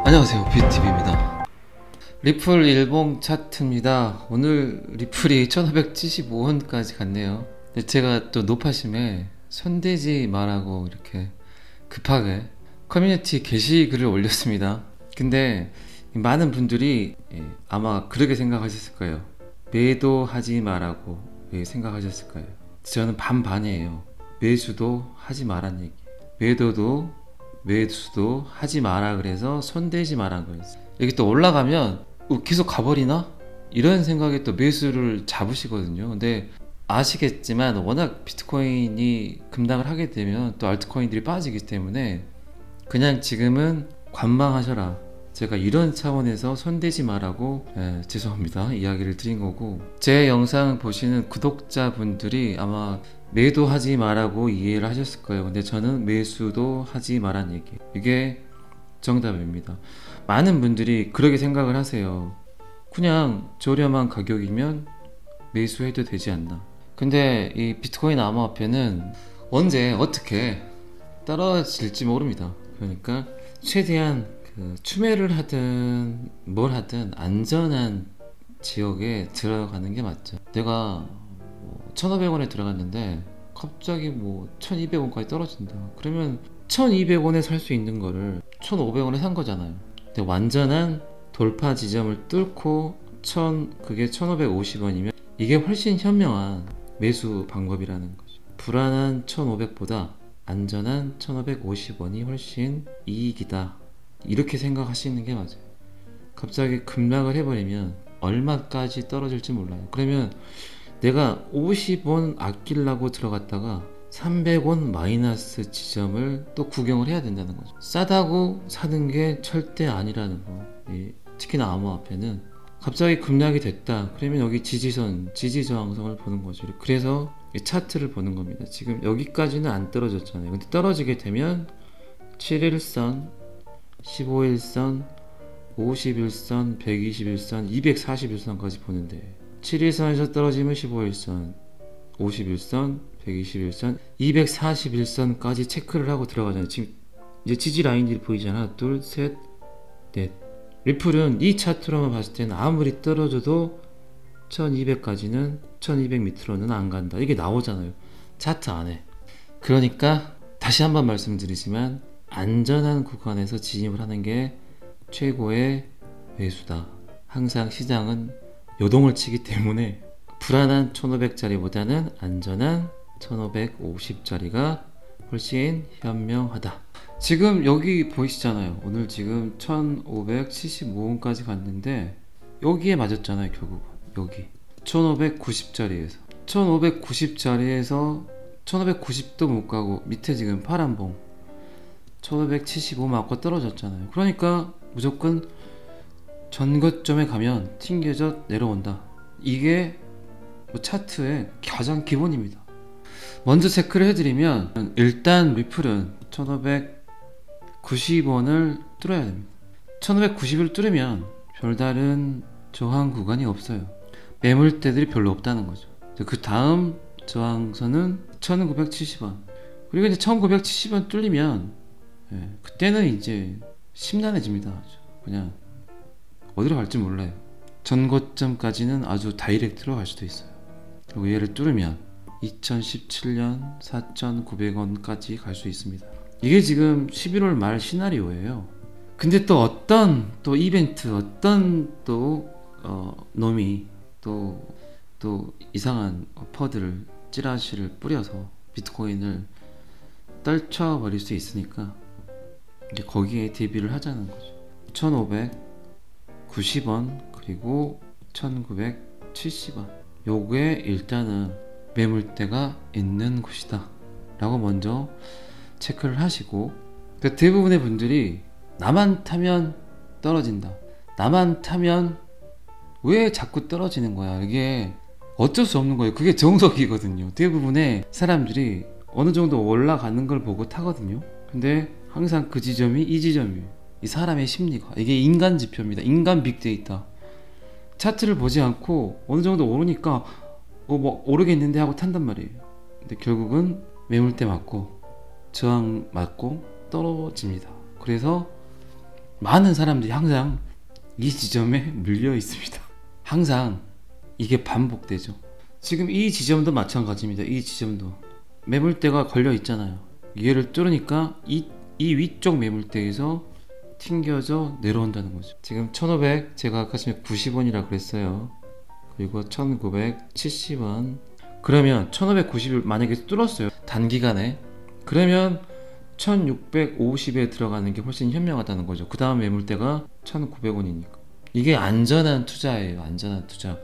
안녕하세요, 뷰티비입니다. 리플 일봉 차트입니다. 오늘 리플이 1575원까지 갔네요. 제가 또 노파심에 손대지 말라고 이렇게 급하게 커뮤니티 게시글을 올렸습니다. 근데 많은 분들이 아마 그렇게 생각하셨을 거예요. 매도하지 말라고 생각하셨을 거예요. 저는 반반이에요. 매수도 하지 말란 얘기, 매수도 하지 마라, 그래서 손대지 마란 거예요. 여기 또 올라가면 계속 가버리나? 이런 생각에 또 매수를 잡으시거든요. 근데 아시겠지만 워낙 비트코인이 급락을 하게 되면 또 알트코인들이 빠지기 때문에 그냥 지금은 관망하셔라, 제가 이런 차원에서 손대지 마라고 죄송합니다 이야기를 드린 거고, 제 영상 보시는 구독자분들이 아마 매도하지 마라고 이해를 하셨을 거예요. 근데 저는 매수도 하지 마란 얘기, 이게 정답입니다. 많은 분들이 그렇게 생각을 하세요. 그냥 저렴한 가격이면 매수해도 되지 않나. 근데 이 비트코인 암호화폐는 언제 어떻게 떨어질지 모릅니다. 그러니까 최대한 추매를 하든 뭘 하든 안전한 지역에 들어가는 게 맞죠. 내가 1,500원에 들어갔는데 갑자기 1,200원까지 떨어진다. 그러면 1,200원에 살 수 있는 거를 1,500원에 산 거잖아요. 근데 완전한 돌파 지점을 뚫고 그게 1,550원이면 이게 훨씬 현명한 매수 방법이라는 거죠. 불안한 1,500보다 안전한 1,550원이 훨씬 이익이다, 이렇게 생각하시는 게 맞아요. 갑자기 급락을 해버리면 얼마까지 떨어질지 몰라요. 그러면 내가 50원 아끼려고 들어갔다가 300원 마이너스 지점을 또 구경을 해야 된다는 거죠. 싸다고 사는 게 절대 아니라는 거. 특히나 암호화폐는 갑자기 급락이 됐다 그러면 여기 지지선, 지지저항선을 보는 거죠. 그래서 차트를 보는 겁니다. 지금 여기까지는 안 떨어졌잖아요. 근데 떨어지게 되면 7일선, 15일선, 51선, 121선, 241선까지 보는데 7일선에서 떨어지면 15일선, 51선, 121선, 241선까지 체크를 하고 들어가잖아요. 지금 이제 지지 라인들이 보이잖아. 하나, 둘, 셋, 넷. 리플은 이 차트로만 봤을 때는 아무리 떨어져도 1200까지는 1200 밑으로는 안 간다, 이게 나오잖아요, 차트 안에. 그러니까 다시 한번 말씀드리지만 안전한 구간에서 진입을 하는 게 최고의 매수다. 항상 시장은 요동을 치기 때문에 불안한 1500짜리보다는 안전한 1550짜리가 훨씬 현명하다. 지금 여기 보이시잖아요. 오늘 지금 1575원까지 갔는데 여기에 맞았잖아요. 결국 여기 1590짜리에서 1590도 못 가고 밑에 지금 파란봉 1575 맞고 떨어졌잖아요. 그러니까 무조건 전고점에 가면 튕겨져 내려온다. 이게 차트의 가장 기본입니다. 먼저 체크를 해드리면 일단 리플은 1590원을 뚫어야 됩니다. 1590을 뚫으면 별다른 저항 구간이 없어요. 매물대들이 별로 없다는 거죠. 그 다음 저항선은 1970원. 그리고 이제 1970원 뚫리면 그때는 이제 심란해집니다. 그냥 어디로 갈지 몰라요. 전고점까지는 아주 다이렉트로 갈 수도 있어요. 그리고 얘를 뚫으면 2017년 4,900원까지 갈 수 있습니다. 이게 지금 11월 말 시나리오예요. 근데 또 어떤 이벤트, 어떤 놈이 또 이상한 퍼드를, 찌라시를 뿌려서 비트코인을 떨쳐버릴 수 있으니까 이제 거기에 대비를 하자는 거죠. 1590원 그리고 1970원, 요게 일단은 매물대가 있는 곳이다 라고 먼저 체크를 하시고, 대부분의 분들이 나만 타면 떨어진다, 나만 타면 왜 자꾸 떨어지는 거야, 이게 어쩔 수 없는 거예요. 그게 정석이거든요. 대부분의 사람들이 어느 정도 올라가는 걸 보고 타거든요. 근데 항상 그 지점이 이 지점이에요. 이 사람의 심리가, 이게 인간 지표입니다. 인간 빅데이터. 차트를 보지 않고 어느 정도 오르니까 오르겠는데 하고 탄단 말이에요. 근데 결국은 매물대 맞고 저항 맞고 떨어집니다. 그래서 많은 사람들이 항상 이 지점에 물려 있습니다. 항상 이게 반복되죠. 지금 이 지점도 마찬가지입니다. 이 지점도 매물대가 걸려 있잖아요. 얘를 뚫으니까 이 위쪽 매물대에서 튕겨져 내려온다는 거죠. 지금 1500 제가 아까 전에 90원이라 그랬어요. 그리고 1970원. 그러면 1590을 만약에 뚫었어요, 단기간에. 그러면 1650에 들어가는 게 훨씬 현명하다는 거죠. 그 다음 매물대가 1900원이니까. 이게 안전한 투자예요. 안전한 투자.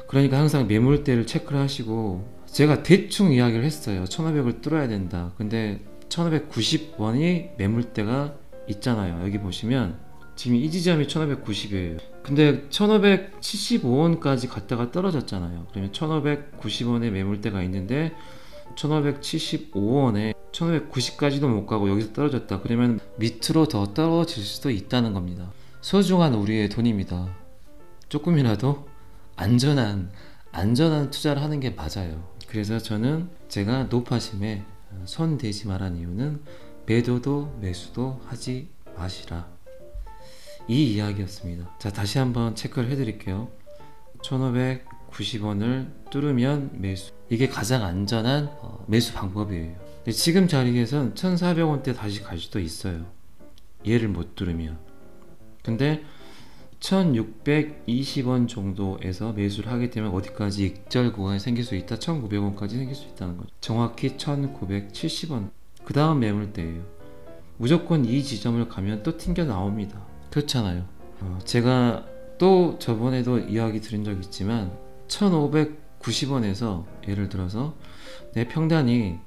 그러니까 항상 매물대를 체크를 하시고, 제가 대충 이야기를 했어요. 1500을 뚫어야 된다. 근데 1590원이 매물대가 있잖아요. 여기 보시면 지금 이 지점이 1590이에요. 근데 1575원까지 갔다가 떨어졌잖아요. 그러면 1590원에 매물대가 있는데 1575원에 1590까지도 못 가고 여기서 떨어졌다. 그러면 밑으로 더 떨어질 수도 있다는 겁니다. 소중한 우리의 돈입니다. 조금이라도 안전한 투자를 하는 게 맞아요. 그래서 저는 제가 노파심에 손 대지 말란 이유는 매도도 매수도 하지 마시라, 이 이야기였습니다. 자, 다시 한번 체크를 해드릴게요. 1590원을 뚫으면 매수, 이게 가장 안전한 매수 방법이에요. 근데 지금 자리에선 1400원대 다시 갈 수도 있어요, 얘를 못 뚫으면. 근데 1620원 정도에서 매수를 하게 되면 어디까지 익절 구간이 생길 수 있다, 1900원까지 생길 수 있다는 거죠. 정확히 1970원, 그 다음 매물대예요. 무조건 이 지점을 가면 또 튕겨 나옵니다. 그렇잖아요. 제가 또 저번에도 이야기 드린 적 있지만 1590원에서 예를 들어서 내 평단이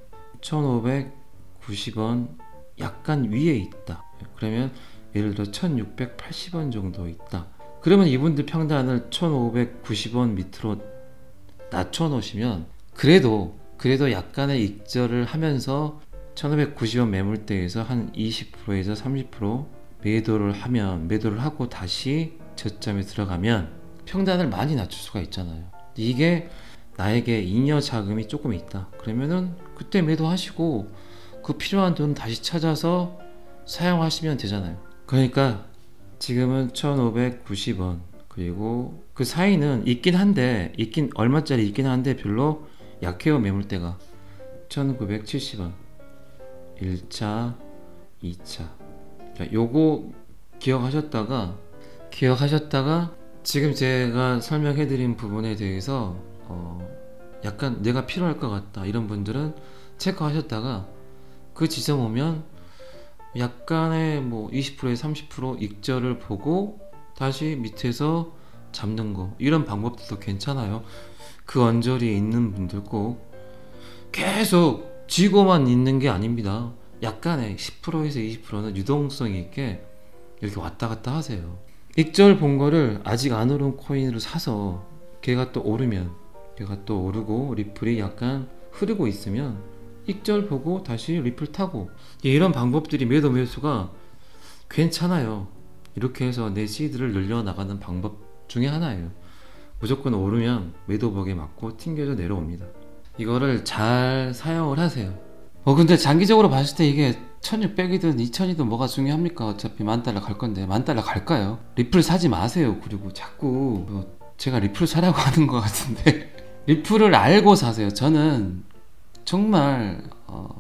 1590원 약간 위에 있다. 그러면 예를 들어 1680원 정도 있다. 그러면 이분들 평단을 1590원 밑으로 낮춰 놓으시면 그래도 약간의 익절을 하면서 1590원 매물대에서 한 20%에서 30% 매도를 하고 다시 저점에 들어가면 평단을 많이 낮출 수가 있잖아요. 이게 나에게 잉여 자금이 조금 있다. 그러면은 그때 매도하시고 그 필요한 돈 다시 찾아서 사용하시면 되잖아요. 그러니까 지금은 1590원, 그리고 그 사이는 있긴 얼마짜리 있긴 한데 별로 약해요. 매물대가 1970원 1차 2차. 자, 요거 기억하셨다가 지금 제가 설명해드린 부분에 대해서 약간 내가 필요할 것 같다 이런 분들은 체크하셨다가 그 지점 오면 약간의 뭐 20%에서 30% 익절을 보고 다시 밑에서 잡는 거, 이런 방법도 괜찮아요. 그 언저리에 있는 분들 꼭 계속 쥐고만 있는 게 아닙니다. 약간의 10%에서 20%는 유동성이 있게 이렇게 왔다 갔다 하세요. 익절 본 거를 아직 안 오른 코인으로 사서 걔가 또 오르고 리플이 약간 흐르고 있으면 익절 보고 다시 리플 타고, 이런 방법들이 매도 매수가 괜찮아요. 이렇게 해서 내 시드를 늘려나가는 방법 중에 하나예요. 무조건 오르면 매도복에 맞고 튕겨져 내려옵니다. 이거를 잘 사용을 하세요. 근데 장기적으로 봤을 때 이게 1600이든 2000이든 뭐가 중요합니까? 어차피 $10,000 갈 건데. $10,000 갈까요? 리플 사지 마세요. 그리고 자꾸 제가 리플 사라고 하는 것 같은데 리플을 알고 사세요. 저는 정말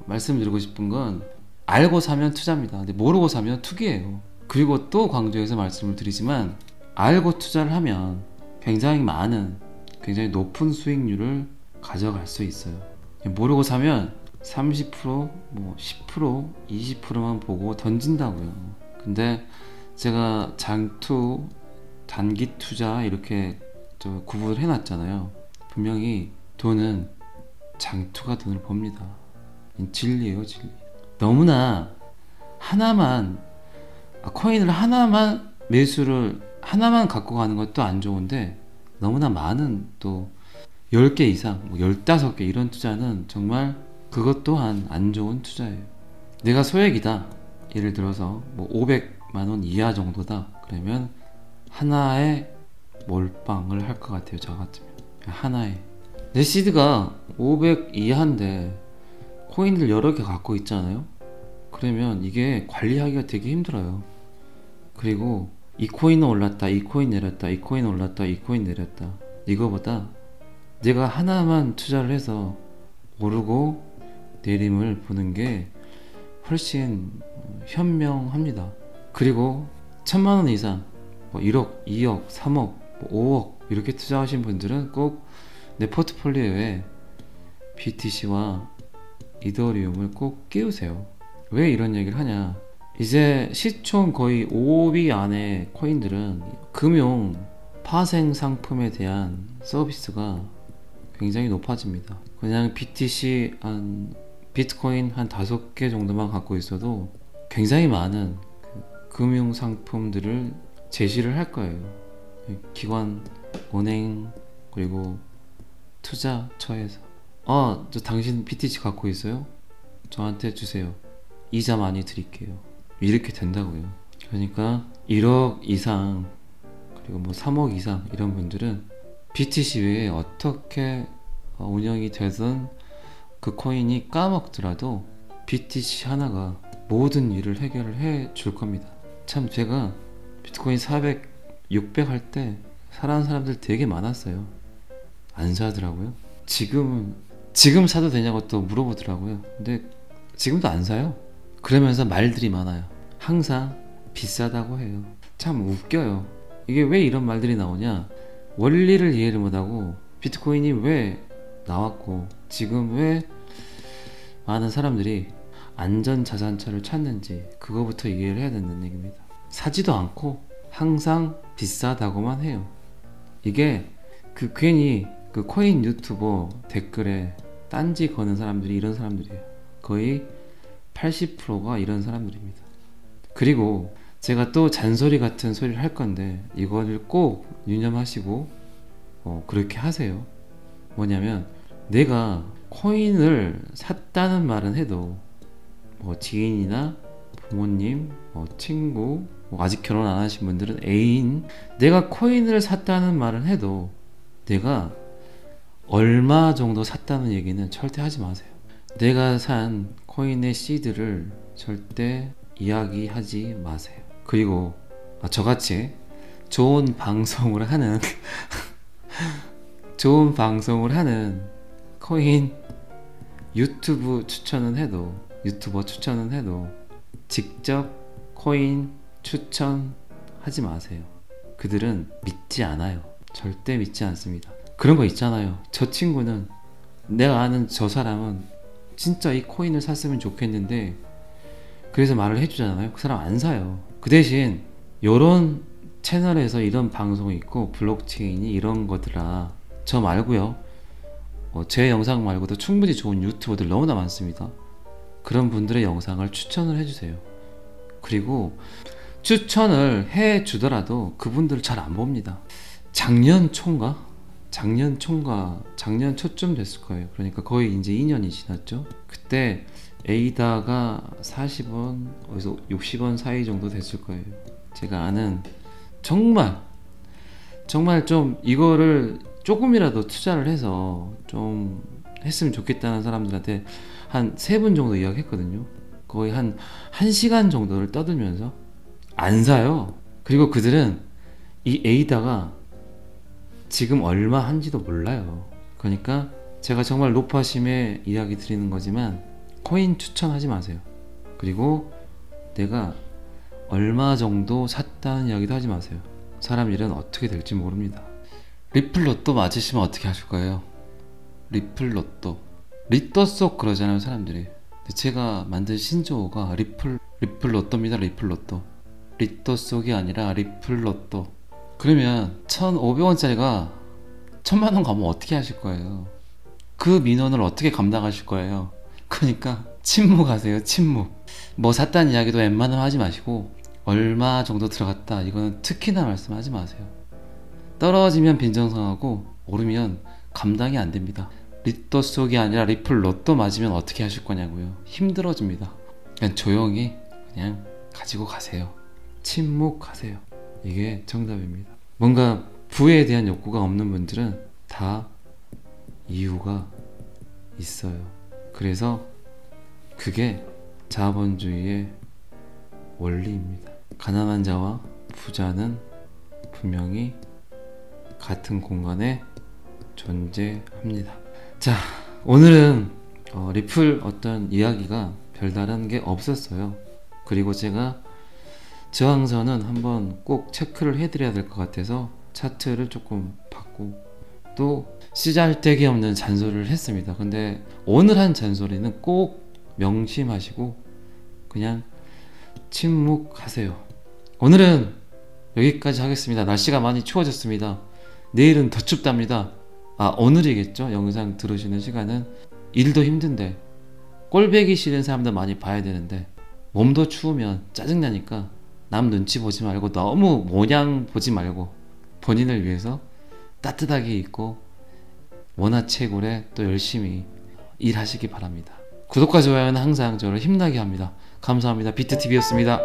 말씀드리고 싶은 건 알고 사면 투자입니다. 근데 모르고 사면 투기예요. 그리고 또 강조해서 말씀을 드리지만 알고 투자를 하면 굉장히 높은 수익률을 가져갈 수 있어요. 모르고 사면 30%, 뭐 10%, 20%만 보고 던진다고요. 근데 제가 장투, 단기 투자 이렇게 구분을 해놨잖아요. 분명히 돈은 장투가 돈을 법니다. 진리예요, 진리. 너무나 코인을 하나만 갖고 가는 것도 안 좋은데 너무나 많은 또 10개 이상, 15개 이런 투자는 정말 그것 또한 안 좋은 투자예요. 내가 소액이다. 예를 들어서 뭐 500만원 이하 정도다. 그러면 하나에 몰빵을 할 것 같아요. 저 같으면. 하나에. 내 시드가 500 이하인데 코인들 여러 개 갖고 있잖아요. 그러면 이게 관리하기가 되게 힘들어요. 그리고 이 코인은 올랐다, 이 코인 내렸다, 이 코인 올랐다, 이 코인 내렸다. 이거보다 내가 하나만 투자를 해서 오르고 내림을 보는 게 훨씬 현명합니다. 그리고 1000만원 이상, 뭐 1억, 2억, 3억, 뭐 5억 이렇게 투자하신 분들은 꼭 내 포트폴리오에 BTC와 이더리움을 꼭 끼우세요. 왜 이런 얘기를 하냐, 이제 시총 거의 5위 안에 코인들은 금융 파생 상품에 대한 서비스가 굉장히 높아집니다. 그냥 BTC 비트코인 한 5개 정도만 갖고 있어도 굉장히 많은 금융 상품들을 제시를 할 거예요. 기관, 은행, 그리고 투자처에서 저 당신 BTC 갖고 있어요? 저한테 주세요. 이자 많이 드릴게요. 이렇게 된다고요. 그러니까 1억 이상 그리고 뭐 3억 이상 이런 분들은 BTC 외에 어떻게 운영이 되든 그 코인이 까먹더라도 BTC 하나가 모든 일을 해결을 해 줄 겁니다. 참 제가 비트코인 400, 600 할 때 사라는 사람들 되게 많았어요. 안 사더라고요. 지금 사도 되냐고 또 물어보더라고요. 근데 지금도 안 사요. 그러면서 말들이 많아요. 항상 비싸다고 해요. 참 웃겨요. 이게 왜 이런 말들이 나오냐, 원리를 이해를 못하고 비트코인이 왜 나왔고 지금 왜 많은 사람들이 안전자산처를 찾는지 그거부터 이해를 해야 된다는 얘기입니다. 사지도 않고 항상 비싸다고만 해요. 이게 괜히 그 코인 유튜버 댓글에 딴지 거는 사람들이 이런 사람들이에요. 거의 80%가 이런 사람들입니다. 그리고 제가 또 잔소리 같은 소리를 할 건데 이거를 꼭 유념하시고 그렇게 하세요. 뭐냐면, 내가 코인을 샀다는 말은 해도 뭐 지인이나 부모님, 친구, 아직 결혼 안 하신 분들은 애인, 내가 코인을 샀다는 말은 해도 내가 얼마 정도 샀다는 얘기는 절대 하지 마세요. 내가 산 코인의 시드를 절대 이야기하지 마세요. 그리고 저같이 좋은 방송을 하는 좋은 방송을 하는 코인 유튜버 추천은 해도 직접 코인 추천하지 마세요. 그들은 믿지 않아요. 절대 믿지 않습니다. 그런 거 있잖아요. 저 친구는, 내가 아는 저 사람은 진짜 이 코인을 샀으면 좋겠는데, 그래서 말을 해주잖아요. 그 사람 안 사요. 그 대신 요런 채널에서 이런 방송이 있고 블록체인이 이런 거더라, 저 말고요, 제 영상 말고도 충분히 좋은 유튜버들 너무나 많습니다. 그런 분들의 영상을 추천을 해주세요. 그리고 추천을 해주더라도 그분들 잘 안 봅니다. 작년 초쯤 됐을 거예요. 그러니까 거의 이제 2년이 지났죠. 그때 에이다가 40원, 어디서 60원 사이 정도 됐을 거예요. 제가 아는 정말 좀 이거를 조금이라도 투자를 해서 좀 했으면 좋겠다는 사람들한테 한 3분 정도 이야기했거든요. 거의 한 1시간 정도를 떠들면서 안 사요. 그리고 그들은 이 에이다가 지금 얼마 한지도 몰라요. 그러니까 제가 정말 높아심에 이야기 드리는 거지만 코인 추천하지 마세요. 그리고 내가 얼마 정도 샀다는 이야기도 하지 마세요. 사람 일은 어떻게 될지 모릅니다. 리플 로또 맞으시면 어떻게 하실 거예요? 리플 로또, 리또 속 그러잖아요 사람들이. 근데 제가 만든 신조어가 리플 로또입니다. 리플 로또. 리또 속이 아니라 리플 로또. 그러면 1,500원짜리가 1,000만원 가면 어떻게 하실 거예요? 그 민원을 어떻게 감당하실 거예요? 그러니까 침묵하세요. 침묵. 뭐 샀다는 이야기도 웬만하면 하지 마시고, 얼마 정도 들어갔다 이거는 특히나 말씀하지 마세요. 떨어지면 빈정상하고 오르면 감당이 안 됩니다. 리또 속이 아니라 리플 로또 맞으면 어떻게 하실 거냐고요. 힘들어집니다. 그냥 조용히 그냥 가지고 가세요. 침묵하세요. 이게 정답입니다. 뭔가 부에 대한 욕구가 없는 분들은 다 이유가 있어요. 그래서 그게 자본주의의 원리입니다. 가난한 자와 부자는 분명히 같은 공간에 존재합니다. 자, 오늘은 리플 어떤 이야기가 별다른 게 없었어요. 그리고 제가 저항선은 한번 꼭 체크를 해드려야 될 것 같아서 차트를 조금 봤고, 또 쓰잘데기 없는 잔소리를 했습니다. 근데 오늘 한 잔소리는 꼭 명심하시고 그냥 침묵하세요. 오늘은 여기까지 하겠습니다. 날씨가 많이 추워졌습니다. 내일은 더 춥답니다. 오늘이겠죠? 영상 들으시는 시간은. 일도 힘든데 꼴배기 싫은 사람들 많이 봐야 되는데 몸도 추우면 짜증나니까 남 눈치 보지 말고 너무 모양 보지 말고 본인을 위해서 따뜻하게 입고 원화채굴에 또 열심히 일하시기 바랍니다. 구독과 좋아요는 항상 저를 힘나게 합니다. 감사합니다. 비트TV였습니다.